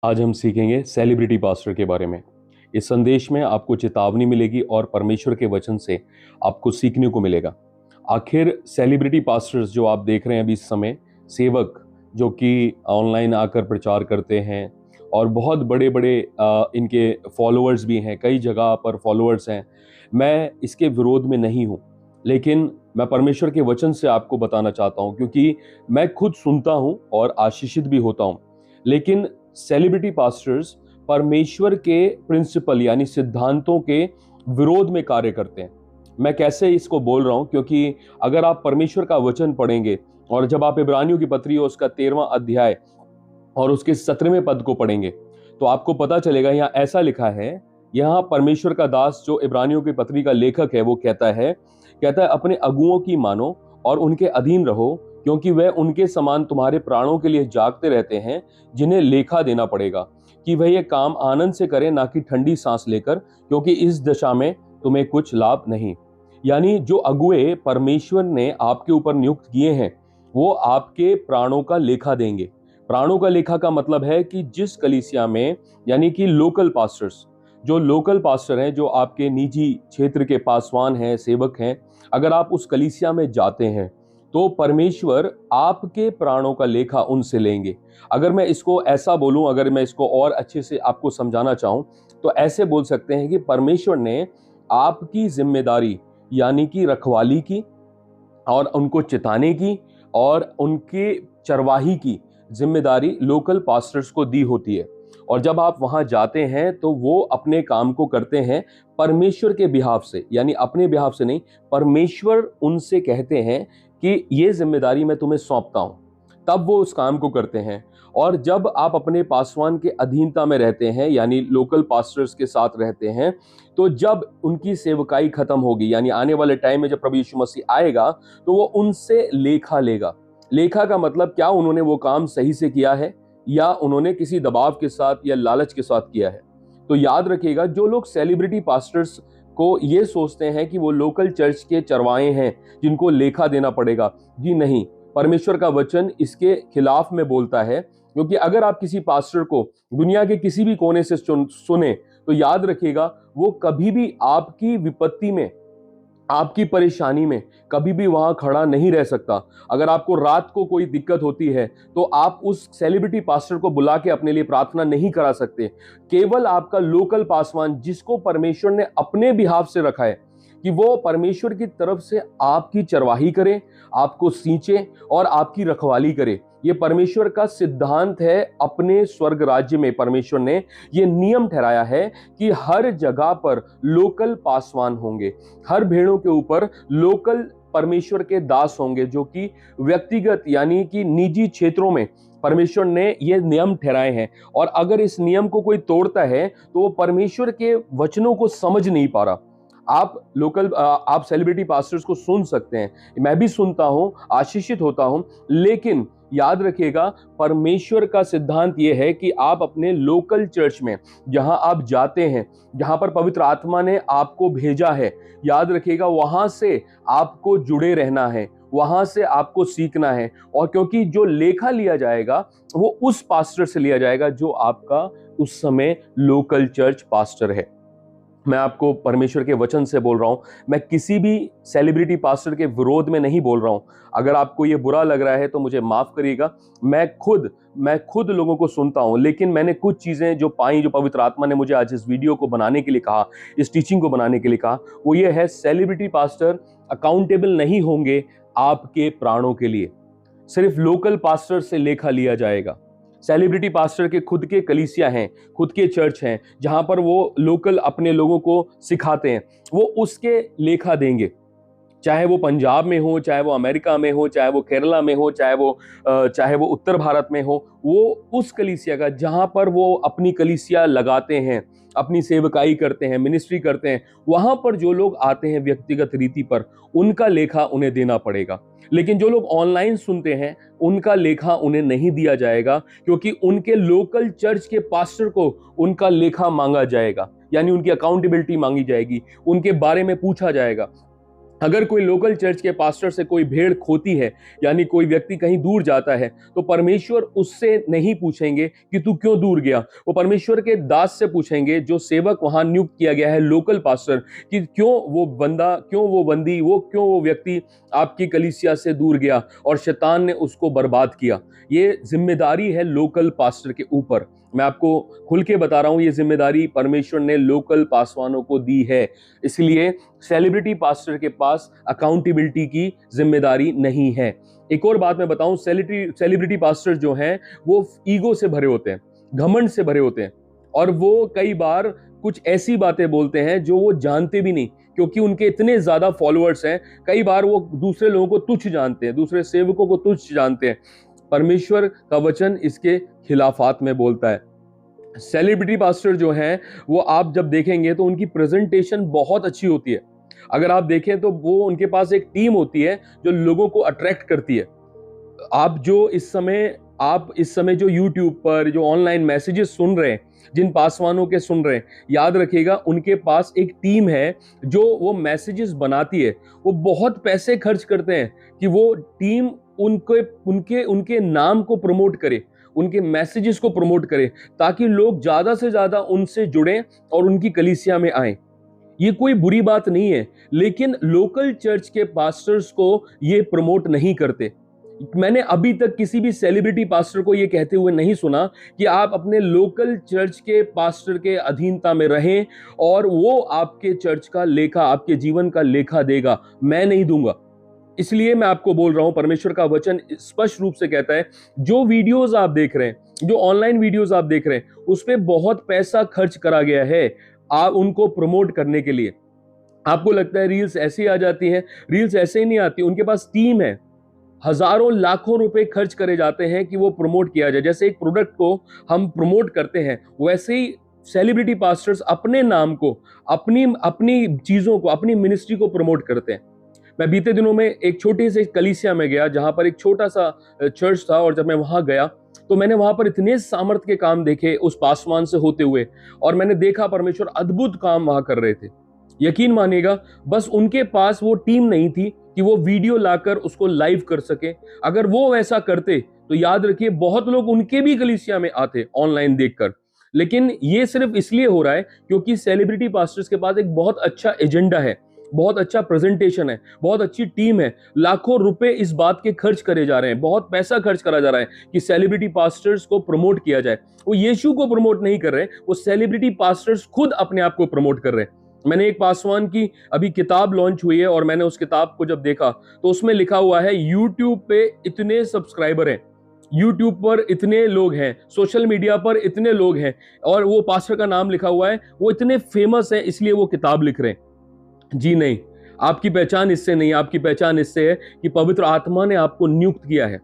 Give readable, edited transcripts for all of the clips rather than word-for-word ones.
आज हम सीखेंगे सेलिब्रिटी पास्टर के बारे में। इस संदेश में आपको चेतावनी मिलेगी और परमेश्वर के वचन से आपको सीखने को मिलेगा। आखिर सेलिब्रिटी पास्टर्स जो आप देख रहे हैं अभी इस समय, सेवक जो कि ऑनलाइन आकर प्रचार करते हैं और बहुत बड़े बड़े इनके फॉलोअर्स भी हैं, कई जगह पर फॉलोअर्स हैं। मैं इसके विरोध में नहीं हूँ, लेकिन मैं परमेश्वर के वचन से आपको बताना चाहता हूँ, क्योंकि मैं खुद सुनता हूँ और आशीषित भी होता हूँ। लेकिन सेलिब्रिटी पास्टर्स परमेश्वर के प्रिंसिपल यानी सिद्धांतों के विरोध में कार्य करते हैं। मैं कैसे इसको बोल रहा हूं, क्योंकि अगर आप परमेश्वर का वचन पढ़ेंगे और जब आप इब्रानियों की पत्री हो उसका 13वां अध्याय और उसके 17वें पद को पढ़ेंगे तो आपको पता चलेगा, यहाँ ऐसा लिखा है। यहाँ परमेश्वर का दास जो इब्रानियों की पत्री का लेखक है वो कहता है अपने अगुओं की मानो और उनके अधीन रहो, क्योंकि वह उनके समान तुम्हारे प्राणों के लिए जागते रहते हैं, जिन्हें लेखा देना पड़ेगा कि वह ये काम आनंद से करें, ना कि ठंडी सांस लेकर, क्योंकि इस दशा में तुम्हें कुछ लाभ नहीं। यानी जो अगुए परमेश्वर ने आपके ऊपर नियुक्त किए हैं वो आपके प्राणों का लेखा देंगे। प्राणों का लेखा का मतलब है कि जिस कलीसिया में, यानी कि लोकल पास्टर्स, जो लोकल पास्टर हैं, जो आपके निजी क्षेत्र के पासवान हैं, सेवक हैं, अगर आप उस कलीसिया में जाते हैं तो परमेश्वर आपके प्राणों का लेखा उनसे लेंगे। अगर मैं इसको ऐसा बोलूं, अगर मैं इसको और अच्छे से आपको समझाना चाहूं तो ऐसे बोल सकते हैं कि परमेश्वर ने आपकी जिम्मेदारी यानी कि रखवाली की और उनको चिताने की और उनके चरवाही की जिम्मेदारी लोकल पास्टर्स को दी होती है। और जब आप वहां जाते हैं तो वो अपने काम को करते हैं परमेश्वर के बिहाफ से, यानी अपने बिहाफ से नहीं, परमेश्वर उनसे कहते हैं कि ये जिम्मेदारी मैं तुम्हें सौंपता हूं, तब वो उस काम को करते हैं। और जब आप अपने पासवान के अधीनता में रहते हैं, यानी लोकल पास्टर्स के साथ रहते हैं, तो जब उनकी सेवकाई खत्म होगी, यानी आने वाले टाइम में जब प्रभु यीशु मसीह आएगा तो वो उनसे लेखा लेगा। लेखा का मतलब क्या, उन्होंने वो काम सही से किया है या उन्होंने किसी दबाव के साथ या लालच के साथ किया है। तो याद रखिएगा, जो लोग सेलिब्रिटी पास्टर्स को ये सोचते हैं कि वो लोकल चर्च के चरवाहे हैं जिनको लेखा देना पड़ेगा, जी नहीं, परमेश्वर का वचन इसके खिलाफ में बोलता है। क्योंकि अगर आप किसी पास्टर को दुनिया के किसी भी कोने से सुने तो याद रखिएगा, वो कभी भी आपकी विपत्ति में, आपकी परेशानी में कभी भी वहां खड़ा नहीं रह सकता। अगर आपको रात को कोई दिक्कत होती है तो आप उस सेलिब्रिटी पास्टर को बुला के अपने लिए प्रार्थना नहीं करा सकते। केवल आपका लोकल पासवान, जिसको परमेश्वर ने अपने बिहाफ से रखा है कि वो परमेश्वर की तरफ से आपकी चरवाही करे, आपको सींचे और आपकी रखवाली करे। ये परमेश्वर का सिद्धांत है। अपने स्वर्ग राज्य में परमेश्वर ने ये नियम ठहराया है कि हर जगह पर लोकल पासवान होंगे, हर भेड़ों के ऊपर लोकल परमेश्वर के दास होंगे, जो कि व्यक्तिगत यानी कि निजी क्षेत्रों में परमेश्वर ने ये नियम ठहराए हैं। और अगर इस नियम को कोई तोड़ता है तो वो परमेश्वर के वचनों को समझ नहीं पा रहा। आप सेलिब्रिटी पास्टर्स को सुन सकते हैं, मैं भी सुनता हूं, आशीषित होता हूं, लेकिन याद रखिएगा, परमेश्वर का सिद्धांत यह है कि आप अपने लोकल चर्च में, जहां आप जाते हैं, जहां पर पवित्र आत्मा ने आपको भेजा है, याद रखिएगा वहां से आपको जुड़े रहना है, वहां से आपको सीखना है। और क्योंकि जो लेखा लिया जाएगा वो उस पास्टर से लिया जाएगा जो आपका उस समय लोकल चर्च पास्टर है। मैं आपको परमेश्वर के वचन से बोल रहा हूं, मैं किसी भी सेलिब्रिटी पास्टर के विरोध में नहीं बोल रहा हूं। अगर आपको ये बुरा लग रहा है तो मुझे माफ करिएगा। मैं खुद लोगों को सुनता हूं, लेकिन मैंने कुछ चीजें जो पाई, जो पवित्र आत्मा ने मुझे आज इस वीडियो को बनाने के लिए कहा, इस टीचिंग को बनाने के लिए कहा, वो ये है, सेलिब्रिटी पास्टर अकाउंटेबल नहीं होंगे आपके प्राणों के लिए। सिर्फ लोकल पास्टर से लेखा लिया जाएगा। सेलिब्रिटी पास्टर के खुद के कलीसिया हैं, खुद के चर्च हैं, जहां पर वो लोकल अपने लोगों को सिखाते हैं, वो उसके लेखा देंगे। चाहे वो पंजाब में हो, चाहे वो अमेरिका में हो, चाहे वो केरला में हो, चाहे वो उत्तर भारत में हो, वो उस कलीसिया का, जहां पर वो अपनी कलीसिया लगाते हैं, अपनी सेवकाई करते हैं, मिनिस्ट्री करते हैं, वहां पर जो लोग आते हैं व्यक्तिगत रीति पर, उनका लेखा उन्हें देना पड़ेगा। लेकिन जो लोग ऑनलाइन सुनते हैं उनका लेखा उन्हें नहीं दिया जाएगा, क्योंकि उनके लोकल चर्च के पास्टर को उनका लेखा मांगा जाएगा, यानी उनकी अकाउंटेबिलिटी मांगी जाएगी, उनके बारे में पूछा जाएगा। अगर कोई लोकल चर्च के पास्टर से कोई भेड़ खोती है, यानी कोई व्यक्ति कहीं दूर जाता है, तो परमेश्वर उससे नहीं पूछेंगे कि तू क्यों दूर गया। वो परमेश्वर के दास से पूछेंगे, जो सेवक वहां नियुक्त किया गया है, लोकल पास्टर, कि क्यों वो बंदा, क्यों वो बंदी, क्यों वो व्यक्ति आपकी कलीसिया से दूर गया और शैतान ने उसको बर्बाद किया। ये जिम्मेदारी है लोकल पास्टर के ऊपर। मैं आपको खुल के बता रहा हूं, ये जिम्मेदारी परमेश्वर ने लोकल पासवानों को दी है। इसलिए सेलिब्रिटी पास्टर के पास अकाउंटेबिलिटी की जिम्मेदारी नहीं है। एक और बात मैं बताऊं, सेलिब्रिटी पास्टर जो हैं वो ईगो से भरे होते हैं, घमंड से भरे होते हैं, और वो कई बार कुछ ऐसी बातें बोलते हैं जो वो जानते भी नहीं, क्योंकि उनके इतने ज्यादा फॉलोअर्स हैं। कई बार वो दूसरे लोगों को तुच्छ जानते हैं, दूसरे सेवकों को तुच्छ जानते हैं। परमेश्वर का वचन इसके खिलाफात में बोलता है। सेलिब्रिटी पास्टर जो हैं वो आप जब देखेंगे तो उनकी प्रेजेंटेशन बहुत अच्छी होती है। अगर आप देखें तो वो उनके पास एक टीम होती है जो लोगों को अट्रैक्ट करती है। आप इस समय जो YouTube पर जो ऑनलाइन मैसेजेस सुन रहे हैं, जिन पासवानों के सुन रहे हैं, याद रखिएगा उनके पास एक टीम है जो वो मैसेजेस बनाती है। वो बहुत पैसे खर्च करते हैं कि वो टीम उनके उनके उनके नाम को प्रमोट करे, उनके मैसेजेस को प्रमोट करे, ताकि लोग ज्यादा से ज्यादा उनसे जुड़ें और उनकी कलीसिया में आएं। ये कोई बुरी बात नहीं है, लेकिन लोकल चर्च के पास्टर्स को ये प्रमोट नहीं करते। मैंने अभी तक किसी भी सेलिब्रिटी पास्टर को ये कहते हुए नहीं सुना कि आप अपने लोकल चर्च के पास्टर के अधीनता में रहें और वो आपके चर्च का लेखा, आपके जीवन का लेखा देगा। मैं नहीं दूंगा। इसलिए मैं आपको बोल रहा हूं, परमेश्वर का वचन स्पष्ट रूप से कहता है, जो वीडियोस आप देख रहे हैं, जो ऑनलाइन वीडियोस आप देख रहे हैं, उस पे बहुत पैसा खर्च करा गया है आप उनको प्रमोट करने के लिए। आपको लगता है रील्स ऐसे ही आ जाती हैं? रील्स ऐसे ही नहीं आती। उनके पास टीम है, हजारों लाखों रुपए खर्च करे जाते हैं कि वो प्रमोट किया जाए। जैसे एक प्रोडक्ट को हम प्रमोट करते हैं, वैसे ही सेलिब्रिटी पास्टर्स अपने नाम को, अपनी अपनी चीजों को, अपनी मिनिस्ट्री को प्रमोट करते हैं। मैं बीते दिनों में एक छोटे से कलीसिया में गया, जहां पर एक छोटा सा चर्च था, और जब मैं वहां गया तो मैंने वहां पर इतने सामर्थ के काम देखे उस पासवान से होते हुए, और मैंने देखा परमेश्वर अद्भुत काम वहां कर रहे थे। यकीन मानिएगा, बस उनके पास वो टीम नहीं थी कि वो वीडियो लाकर उसको लाइव कर सके। अगर वो वैसा करते तो याद रखिए बहुत लोग उनके भी कलीसिया में आते ऑनलाइन देखकर। लेकिन ये सिर्फ इसलिए हो रहा है क्योंकि सेलिब्रिटी पास्टर्स के पास एक बहुत अच्छा एजेंडा है, बहुत अच्छा प्रेजेंटेशन है, बहुत अच्छी टीम है। लाखों रुपए इस बात के खर्च करे जा रहे हैं, बहुत पैसा खर्च करा जा रहा है कि सेलिब्रिटी पास्टर्स को प्रमोट किया जाए। वो यीशु को प्रमोट नहीं कर रहे, वो सेलिब्रिटी पास्टर्स खुद अपने आप को प्रमोट कर रहे हैं। मैंने एक पासवान की अभी किताब लॉन्च हुई है, और मैंने उस किताब को जब देखा तो उसमें लिखा हुआ है, यूट्यूब पे इतने सब्सक्राइबर हैं, यूट्यूब पर इतने लोग हैं, सोशल मीडिया पर इतने लोग हैं, और वो पास्टर का नाम लिखा हुआ है, वो इतने फेमस हैं इसलिए वो किताब लिख रहे हैं। जी नहीं, आपकी पहचान इससे नहीं, आपकी पहचान इससे है कि पवित्र आत्मा ने आपको नियुक्त किया है,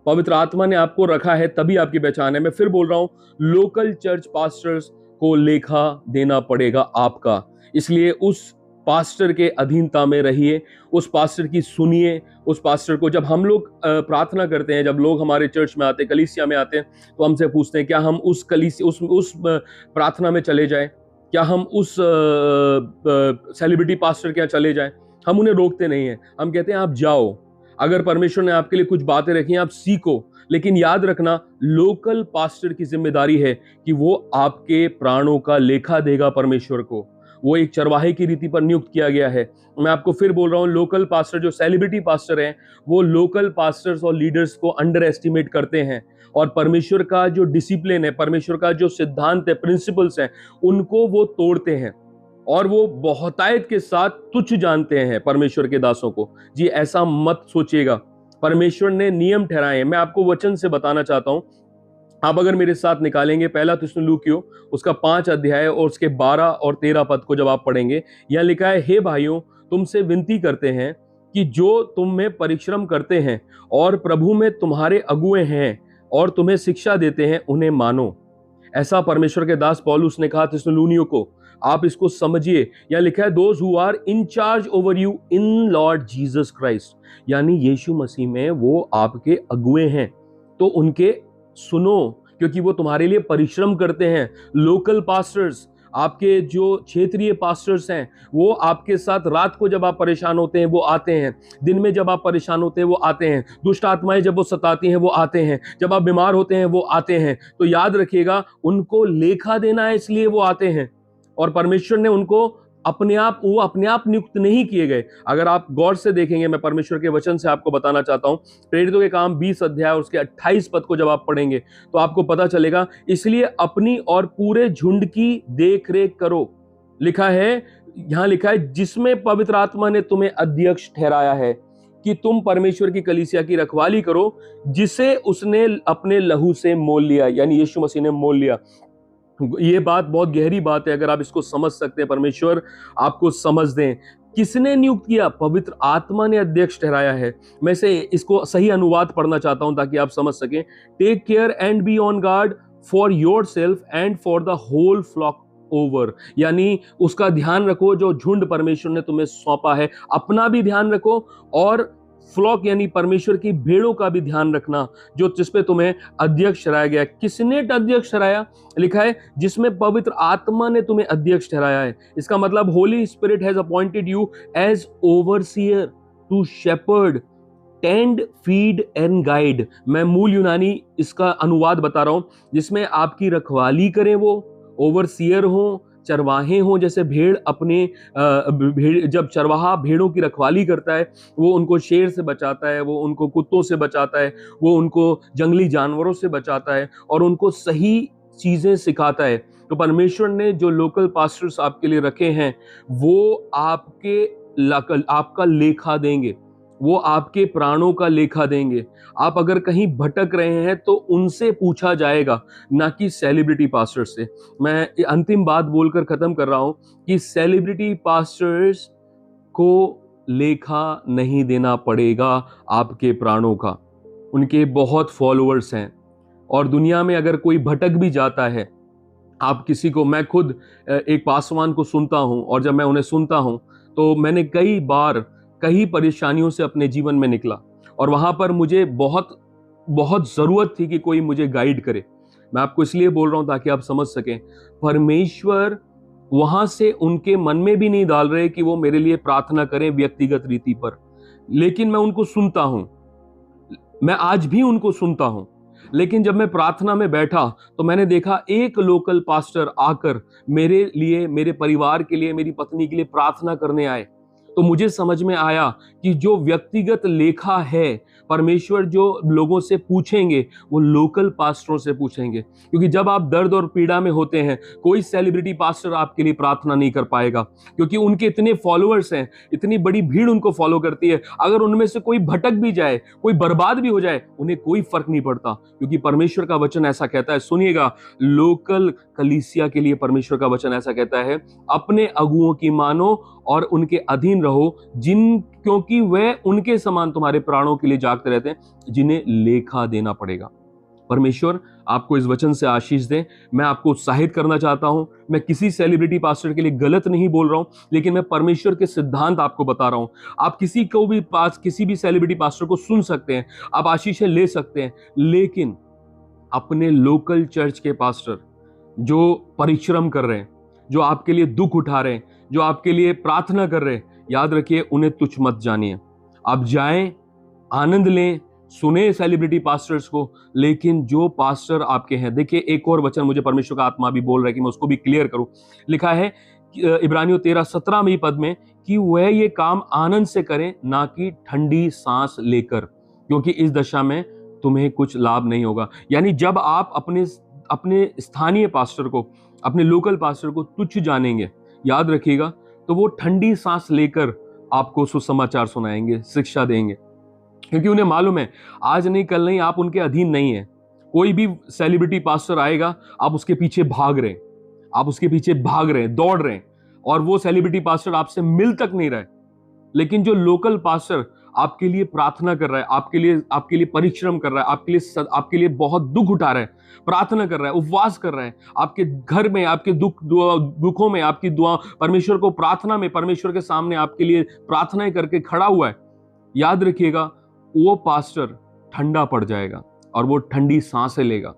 पवित्र आत्मा ने आपको रखा है, तभी आपकी पहचान है। मैं फिर बोल रहा हूं, लोकल चर्च पास्टर्स को लेखा देना पड़ेगा आपका। इसलिए उस पास्टर के अधीनता में रहिए, उस पास्टर की सुनिए। उस पास्टर को, जब हम लोग प्रार्थना करते हैं, जब लोग हमारे चर्च में आते हैं, कलीसिया में आते हैं, तो हमसे पूछते हैं क्या हम उस कलीसिया उस प्रार्थना में चले जाएं, क्या हम उस सेलिब्रिटी पास्टर के यहाँ चले जाएं। हम उन्हें रोकते नहीं हैं, हम कहते हैं आप जाओ, अगर परमेश्वर ने आपके लिए कुछ बातें रखी हैं आप सीखो। लेकिन याद रखना, लोकल पास्टर की जिम्मेदारी है कि वो आपके प्राणों का लेखा देगा परमेश्वर को। वो एक चरवाहे की रीति पर नियुक्त किया गया है। मैं आपको फिर बोल रहा हूं, लोकल पास्टर जो सेलिब्रिटी पास्टर हैं, वो लोकल पास्टर्स और लीडर्स को अंडर एस्टिमेट करते हैं, और परमेश्वर का जो डिसिप्लिन है, परमेश्वर का जो सिद्धांत है, प्रिंसिपल्स हैं, उनको वो तोड़ते हैं, और वो बहुतायत के साथ तुच्छ जानते हैं परमेश्वर के दासों को। जी ऐसा मत सोचिएगा, परमेश्वर ने नियम ठहराए हैं। मैं आपको वचन से बताना चाहता हूं, आप अगर मेरे साथ निकालेंगे पहला थिस्सलुनीकियों उसका 5 अध्याय और उसके 12 और 13 पद को जब आप पढ़ेंगे, यह लिखा है, हे भाइयों, तुमसे विनती करते हैं कि जो तुम में परिश्रम करते हैं और प्रभु में तुम्हारे अगुए हैं और तुम्हें शिक्षा देते हैं, उन्हें मानो। ऐसा परमेश्वर के दास पौलुस ने कहा थिस्सलुनीकियों को। आप इसको समझिए, यह लिखा है, those who are in charge over you in Lord Jesus Christ, यानी यीशु मसीह में वो आपके अगुए हैं, तो उनके सुनो, क्योंकि वो तुम्हारे लिए परिश्रम करते हैं। लोकल पास्टर्स, आपके जो क्षेत्रीय पास्टर्स हैं वो आपके साथ रात को जब आप परेशान होते हैं वो आते हैं, दिन में जब आप परेशान होते हैं वो आते हैं, दुष्ट आत्माएं जब वो सताती हैं वो आते हैं, जब आप बीमार होते हैं वो आते हैं। तो याद रखिएगा, उनको लेखा देना है इसलिए वो आते हैं, और परमेश्वर ने उनको वो अपने आप नियुक्त नहीं किए गए। अगर आप गौर से देखेंगे, मैं परमेश्वर के वचन से आपको बताना चाहता हूं, प्रेरितों के काम 20 अध्याय और उसके 28 पद को जब आप पढ़ेंगे तो आपको पता चलेगा, इसलिए अपनी और पूरे झुंड की देख रेख करो। लिखा है, यहां लिखा है, जिसमें पवित्र आत्मा ने तुम्हें अध्यक्ष ठहराया है कि तुम परमेश्वर की कलीसिया की रखवाली करो, जिसे उसने अपने लहू से मोल लिया, यानी यीशु मसीह ने मोल लिया। ये बात बहुत गहरी बात है, अगर आप इसको समझ सकते हैं, परमेश्वर आपको समझ दें। किसने नियुक्त किया? पवित्र आत्मा ने अध्यक्ष ठहराया है। मैं से इसको सही अनुवाद पढ़ना चाहता हूं ताकि आप समझ सकें। Take care and be on guard for yourself and for the whole flock over, यानी उसका ध्यान रखो जो झुंड परमेश्वर ने तुम्हें सौंपा है, अपना भी ध्यान रखो, और फ्लॉक यानी परमेश्वर की भेड़ों का भी ध्यान रखना, जो जिसपे तुम्हें अध्यक्ष ठहराया गया। किसने अध्यक्ष ठहराया? लिखा है, जिसमें पवित्र आत्मा ने तुम्हें अध्यक्ष ठहराया है। इसका मतलब Holy Spirit has appointed you as overseer to shepherd, tend, feed and guide. मैं मूल यूनानी इसका अनुवाद बता रहा हूं, जिसमें आपकी रखवाली करें, वो ओवरसीयर हो, चरवाहे हों। जैसे भेड़ अपने जब चरवाहा भेड़ों की रखवाली करता है, वो उनको शेर से बचाता है, वो उनको कुत्तों से बचाता है, वो उनको जंगली जानवरों से बचाता है और उनको सही चीजें सिखाता है। तो परमेश्वर ने जो लोकल पास्टर्स आपके लिए रखे हैं, वो आपका लेखा देंगे, वो आपके प्राणों का लेखा देंगे। आप अगर कहीं भटक रहे हैं तो उनसे पूछा जाएगा, ना कि सेलिब्रिटी पास्टर से। मैं अंतिम बात बोलकर खत्म कर रहा हूं कि सेलिब्रिटी पास्टर्स को लेखा नहीं देना पड़ेगा आपके प्राणों का। उनके बहुत फॉलोअर्स हैं, और दुनिया में अगर कोई भटक भी जाता है, आप किसी को, मैं खुद एक पासवान को सुनता हूं, और जब मैं उन्हें सुनता हूं तो मैंने कई परेशानियों से अपने जीवन में निकला, और वहां पर मुझे बहुत बहुत जरूरत थी कि कोई मुझे गाइड करे। मैं आपको इसलिए बोल रहा हूं ताकि आप समझ सकें, परमेश्वर वहां से उनके मन में भी नहीं डाल रहे कि वो मेरे लिए प्रार्थना करें व्यक्तिगत रीति पर, लेकिन मैं उनको सुनता हूं, मैं आज भी उनको सुनता हूं। लेकिन जब मैं प्रार्थना में बैठा तो मैंने देखा एक लोकल पास्टर आकर मेरे लिए, मेरे परिवार के लिए, मेरी पत्नी के लिए प्रार्थना करने आए। तो मुझे समझ में आया कि जो व्यक्तिगत लेखा है, परमेश्वर जो लोगों से पूछेंगे वो लोकल पास्टरों से पूछेंगे। क्योंकि जब आप दर्द और पीड़ा में होते हैं, कोई सेलिब्रिटी पास्टर आपके लिए प्रार्थना नहीं कर पाएगा, क्योंकि उनके इतने फॉलोअर्स हैं, इतनी बड़ी भीड़ उनको फॉलो करती है। अगर उनमें से कोई भटक भी जाए, कोई बर्बाद भी हो जाए, उन्हें कोई फर्क नहीं पड़ता, क्योंकि परमेश्वर का वचन ऐसा कहता है। सुनिएगा, लोकल कलीसिया के लिए परमेश्वर का वचन ऐसा कहता है, अपने अगुओं की मानो और उनके अधीन रहो, क्योंकि वह उनके समान तुम्हारे प्राणों के लिए जागते रहते हैं, जिन्हें लेखा देना पड़ेगा। परमेश्वर आपको इस वचन से आशीष दे। मैं आपको उत्साहित करना चाहता हूं। मैं किसी सेलिब्रिटी पास्टर के लिए गलत नहीं बोल रहा हूं, लेकिन मैं परमेश्वर के सिद्धांत आपको बता रहा हूं। आप किसी भी सेलिब्रिटी पास्टर को सुन सकते हैं, आप आशीषें ले सकते हैं, लेकिन अपने लोकल चर्च के पास्टर जो परिश्रम कर रहे हैं, जो आपके लिए दुख उठा रहे हैं, जो आपके लिए प्रार्थना कर रहे हैं, याद रखिए, उन्हें तुच्छ मत जानिए। आप जाएं, आनंद लें, सुने सेलिब्रिटी पास्टर्स को, लेकिन जो पास्टर आपके हैं, देखिए एक और वचन मुझे परमेश्वर का आत्मा भी बोल रहा है कि मैं उसको भी क्लियर करूं। लिखा है इब्रानियों 13:17 पद में कि वह ये काम आनंद से करें, ना कि ठंडी सांस लेकर, क्योंकि इस दशा में तुम्हें कुछ लाभ नहीं होगा। यानी जब आप अपने स्थानीय पास्टर को, अपने लोकल पास्टर को तुच्छ जानेंगे, याद रखिएगा, तो वो ठंडी सांस लेकर आपको सुसमाचार सुनाएंगे, शिक्षा देंगे, क्योंकि उन्हें मालूम है आज नहीं कल नहीं आप उनके अधीन नहीं है। कोई भी सेलिब्रिटी पास्टर आएगा, आप उसके पीछे भाग रहे हैं, दौड़ रहे हैं, और वो सेलिब्रिटी पास्टर आपसे मिल तक नहीं रहे। लेकिन जो लोकल पास्टर आपके लिए प्रार्थना कर रहा है, आपके लिए परिश्रम कर रहा है, आपके लिए बहुत दुख उठा रहा है, प्रार्थना कर रहा है, उपवास कर रहा है, आपके घर में, आपके दुखों में आपकी दुआ, परमेश्वर को प्रार्थना में, परमेश्वर के सामने आपके लिए प्रार्थनाएं करके खड़ा हुआ है, याद रखिएगा, वो पास्टर ठंडा पड़ जाएगा और वो ठंडी सांसें लेगा।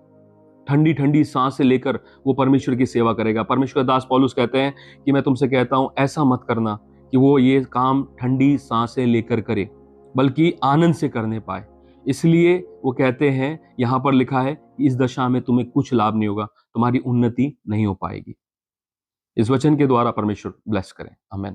ठंडी ठंडी सांसें लेकर वो परमेश्वर की सेवा करेगा। परमेश्वर का दास पौलुस कहते हैं कि मैं तुमसे कहता हूं ऐसा मत करना कि वो ये काम ठंडी सांसें लेकर करे, बल्कि आनंद से करने पाए। इसलिए वो कहते हैं, यहां पर लिखा है कि इस दशा में तुम्हें कुछ लाभ नहीं होगा, तुम्हारी उन्नति नहीं हो पाएगी। इस वचन के द्वारा परमेश्वर ब्लेस करें। आमीन।